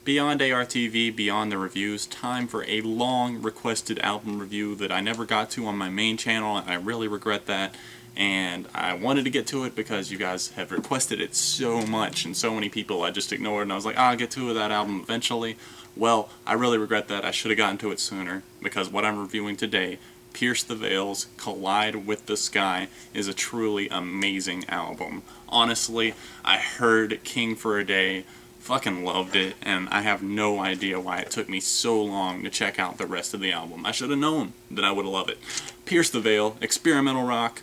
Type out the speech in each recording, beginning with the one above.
Beyond ARTV, beyond the reviews, time for a long requested album review that I never got to on my main channel, and I really regret that. And I wanted to get to it because you guys have requested it so much, and so many people I just ignored, and I was like, I'll get to that album eventually. Well, I really regret that. I should have gotten to it sooner, because what I'm reviewing today, Pierce the Veil's Collide with the Sky, is a truly amazing album. Honestly, I heard King for a Day, fucking loved it, and I have no idea why it took me so long to check out the rest of the album. I should have known that I would love it. Pierce the Veil, experimental rock,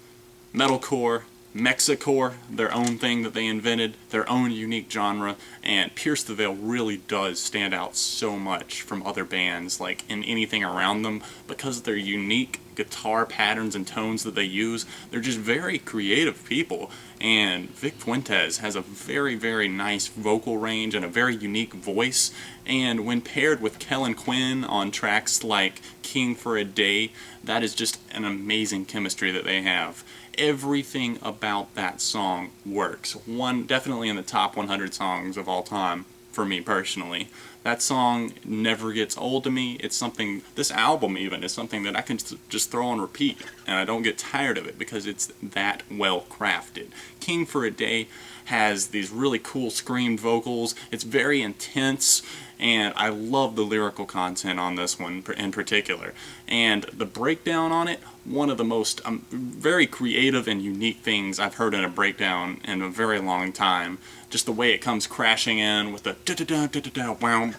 metalcore, Mexicore, their own thing that they invented, their own unique genre, and Pierce the Veil really does stand out so much from other bands, like in anything around them, because of their unique guitar patterns and tones that they use. They're just very creative people, and Vic Fuentes has a very, very nice vocal range and a very unique voice, and when paired with Kellen Quinn on tracks like King for a Day, that is just an amazing chemistry that they have. Everything about that song works. Definitely in the top 100 songs of all time for me personally. That song never gets old to me. It's something, this album even, is something that I can just throw on repeat, and I don't get tired of it because it's that well crafted. King for a Day has these really cool screamed vocals. It's very intense, and I love the lyrical content on this one in particular. And the breakdown on it, one of the most very creative and unique things I've heard in a breakdown in a very long time. Just the way it comes crashing in with the da-da-da-da-da-da-wow.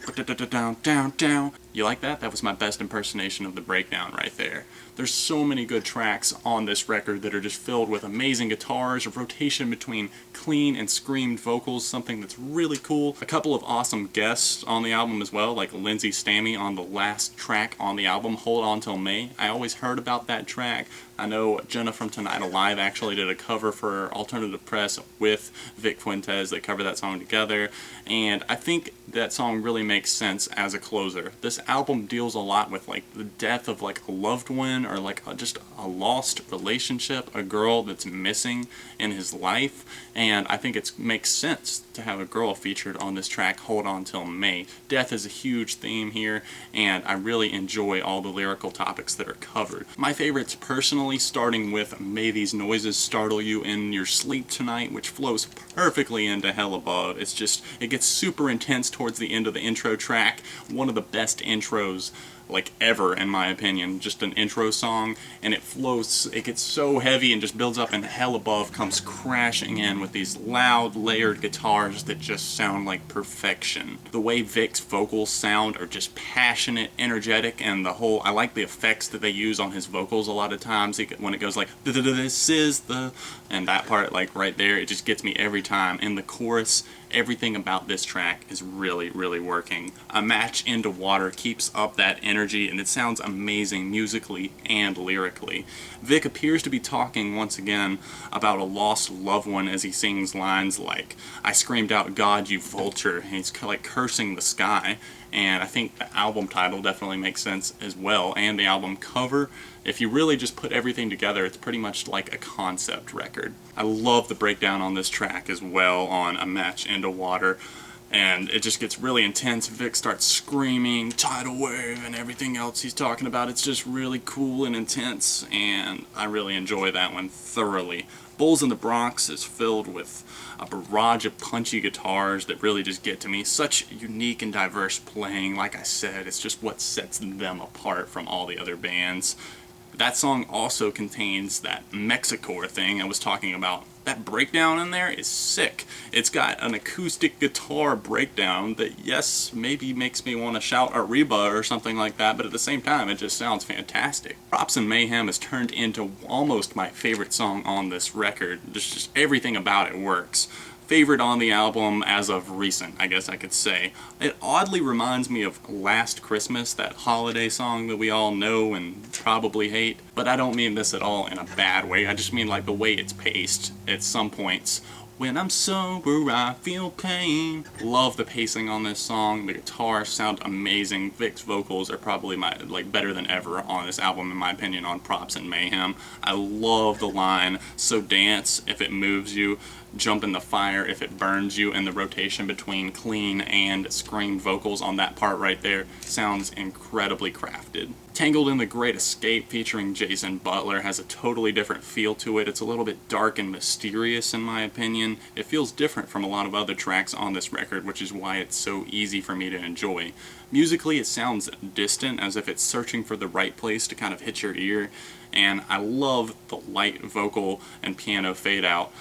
You like that? That was my best impersonation of the breakdown right there. There's so many good tracks on this record that are just filled with amazing guitars, a rotation between clean and screamed vocals, something that's really cool. A couple of awesome guests on the album as well, like Lindsay Stammy on the last track on the album, Hold On Till May. I always heard about that track. I know Jenna from Tonight Alive actually did a cover for Alternative Press with Vic Fuentes. They covered that song together, and I think that song really makes sense as a closer. This album deals a lot with like the death of like a loved one, or like just a lost relationship, a girl that's missing in his life, and I think it makes sense to have a girl featured on this track, Hold On Till May. Death is a huge theme here, and I really enjoy all the lyrical topics that are covered. My favorites personally, starting with May These Noises Startle You in Your Sleep Tonight, which flows perfectly into Hell Above. It's just, it gets super intense towards the end of the intro track. One of the best intros like ever, in my opinion. Just an intro song, and it flows, it gets so heavy and just builds up, and Hell Above comes crashing in with these loud layered guitars that just sound like perfection. The way Vic's vocals sound are just passionate, energetic, and the whole, I like the effects that they use on his vocals a lot of times. When it goes like, this is the, and that part like right there, it just gets me every time. And the chorus, everything about this track is really, really working. A Match Into Water keeps up that energy, and it sounds amazing musically and lyrically. Vic appears to be talking once again about a lost loved one as he sings lines like, I screamed out, God, you vulture, and he's like cursing the sky. And I think the album title definitely makes sense as well, and the album cover. If you really just put everything together, it's pretty much like a concept record. I love the breakdown on this track as well on A Match Into Water, and it just gets really intense. Vic starts screaming, tidal wave, and everything else he's talking about. It's just really cool and intense, and I really enjoy that one thoroughly. Bulls in the Bronx is filled with a barrage of punchy guitars that really just get to me. Such unique and diverse playing. Like I said, it's just what sets them apart from all the other bands. That song also contains that Mexicore thing I was talking about. That breakdown in there is sick. It's got an acoustic guitar breakdown that, yes, maybe makes me want to shout Arriba or something like that, but at the same time, it just sounds fantastic. Props and Mayhem has turned into almost my favorite song on this record. Just everything about it works. Favorite on the album as of recent, I guess I could say. It oddly reminds me of Last Christmas, that holiday song that we all know and probably hate. But I don't mean this at all in a bad way. I just mean like the way it's paced at some points When I'm sober, I feel pain. Love the pacing on this song. The guitars sound amazing. Vic's vocals are probably better than ever on this album, in my opinion, on Props and Mayhem. I love the line, so dance if it moves you, jump in the fire if it burns you, and the rotation between clean and screamed vocals on that part right there sounds incredibly crafted. Tangled in the Great Escape featuring Jason Butler has a totally different feel to it. It's a little bit dark and mysterious in my opinion. It feels different from a lot of other tracks on this record, which is why it's so easy for me to enjoy. Musically, it sounds distant, as if it's searching for the right place to kind of hit your ear, and I love the light vocal and piano fade out.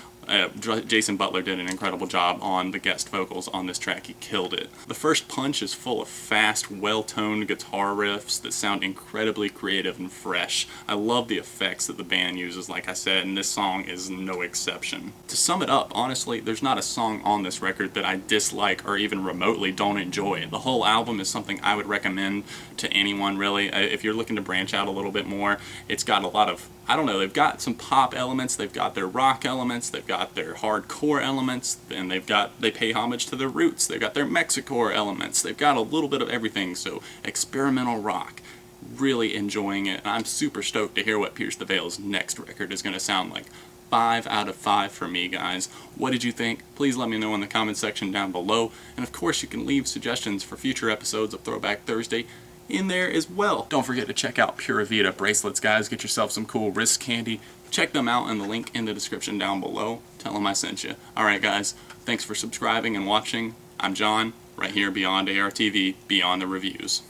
Jason Butler did an incredible job on the guest vocals on this track. He killed it. The first punch is full of fast, well-toned guitar riffs that sound incredibly creative and fresh. I love the effects that the band uses, like I said, and this song is no exception. To sum it up, honestly, there's not a song on this record that I dislike or even remotely don't enjoy. The whole album is something I would recommend to anyone, really. If you're looking to branch out a little bit more, it's got a lot of, I don't know, they've got some pop elements, they've got their rock elements, they've got their hardcore elements, and they pay homage to their roots, they've got their Mexicore elements, they've got a little bit of everything, so experimental rock. Really enjoying it, and I'm super stoked to hear what Pierce the Veil's next record is going to sound like. 5 out of 5 for me, guys. What did you think? Please let me know in the comment section down below, and of course you can leave suggestions for future episodes of Throwback Thursday in there as well. Don't forget to check out Pura Vida bracelets, guys. Get yourself some cool wrist candy. Check them out in the link in the description down below. Tell them I sent you. Alright guys, thanks for subscribing and watching. I'm John, right here beyond ARTV, beyond the reviews.